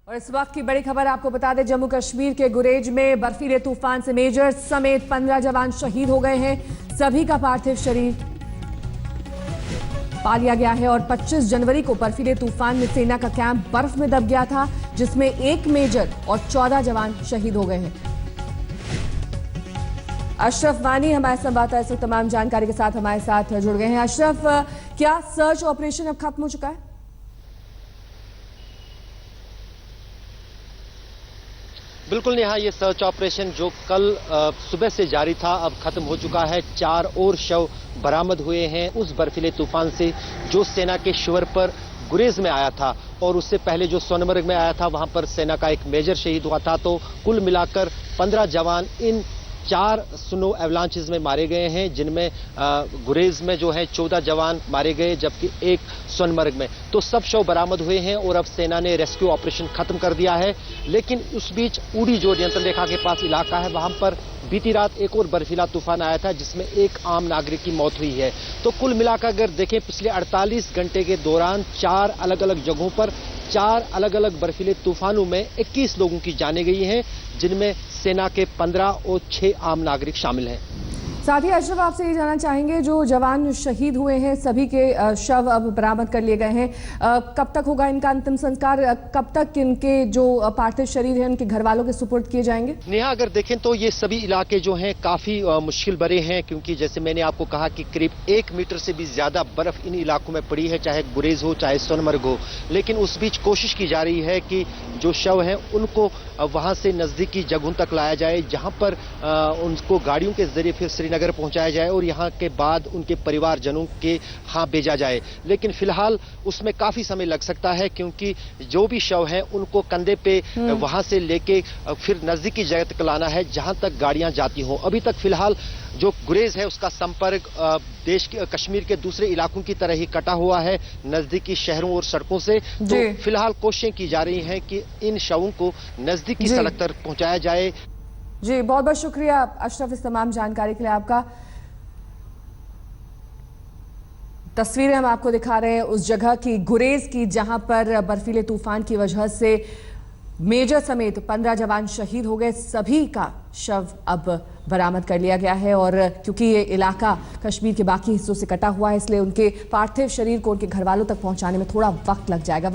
और इस वक्त की बड़ी खबर आपको बता दें, जम्मू कश्मीर के गुरेज में बर्फीले तूफान से मेजर समेत 15 जवान शहीद हो गए हैं। सभी का पार्थिव शरीर पा लिया गया है और 25 जनवरी को बर्फीले तूफान में सेना का कैंप बर्फ में दब गया था, जिसमें एक मेजर और 14 जवान शहीद हो गए हैं। अशरफ वानी हमारे संवाददाता इस वक्त तमाम जानकारी के साथ हमारे साथ जुड़ गए हैं। अशरफ, क्या सर्च ऑपरेशन अब खत्म हो चुका है? बिल्कुल नेहा, ये सर्च ऑपरेशन जो कल सुबह से जारी था अब खत्म हो चुका है। 4 और शव बरामद हुए हैं उस बर्फीले तूफान से जो सेना के शिविर पर गुरेज में आया था, और उससे पहले जो सोनमर्ग में आया था वहां पर सेना का एक मेजर शहीद हुआ था। तो कुल मिलाकर 15 जवान इन 4 स्नो एवलांचेस में मारे गए हैं, जिनमें गुरेज में जो है 14 जवान मारे गए, जबकि एक सोनमर्ग में। तो सब शव बरामद हुए हैं और अब सेना ने रेस्क्यू ऑपरेशन खत्म कर दिया है। लेकिन उस बीच उड़ी जो नियंत्रण रेखा के पास इलाका है वहां पर बीती रात एक और बर्फीला तूफान आया था, जिसमें एक आम नागरिक की मौत हुई है। तो कुल मिलाकर अगर देखें, पिछले 48 घंटे के दौरान 4 अलग अलग जगहों पर 4 अलग अलग बर्फीले तूफानों में 21 लोगों की जानें गई हैं, जिनमें सेना के 15 और 6 आम नागरिक शामिल हैं। साथ ही अशरफ, आपसे ये जानना चाहेंगे, जो जवान शहीद हुए हैं सभी के शव अब बरामद कर लिए गए हैं, कब तक होगा इनका अंतिम संस्कार? कब तक इनके जो पार्थिव शरीर हैं उनके घर वालों के सुपुर्द किए जाएंगे? नेहा, अगर देखें तो ये सभी इलाके जो हैं काफी मुश्किल भरे हैं, क्योंकि जैसे मैंने आपको कहा कि करीब 1 मीटर से भी ज्यादा बर्फ इन इलाकों में पड़ी है, चाहे गुरेज हो चाहे सोनमर्ग हो। लेकिन उस बीच कोशिश की जा रही है कि जो शव हैं उनको वहां से नजदीकी जगहों तक लाया जाए, जहां पर उनको गाड़ियों के जरिए फिर श्रीनगर पहुंचाया जाए और यहां के बाद उनके परिवारजनों के यहां भेजा जाए। लेकिन फिलहाल उसमें काफी समय लग सकता है, क्योंकि जो भी शव हैं उनको कंधे पे वहां से लेके फिर नजदीकी जगह तक लाना है जहां तक गाड़ियां जाती हों। अभी तक फिलहाल जो गुरेज है उसका संपर्क देश के कश्मीर के दूसरे इलाकों की तरह ही कटा हुआ है, नजदीकी शहरों और सड़कों से। तो फिलहाल कोशिशें की जा रही हैं कि इन शवों को नजदीकी सड़क तक पहुंचाया जाए। जी, बहुत बहुत शुक्रिया अशरफ इस तमाम जानकारी के लिए आपका। तस्वीरें हम आपको दिखा रहे हैं उस जगह की, गुरेज की, जहां पर बर्फीले तूफान की वजह से मेजर समेत 15 जवान शहीद हो गए। सभी का शव अब बरामद कर लिया गया है, और क्योंकि ये इलाका कश्मीर के बाकी हिस्सों से कटा हुआ है, इसलिए उनके पार्थिव शरीर को उनके घर वालों तक पहुंचाने में थोड़ा वक्त लग जाएगा।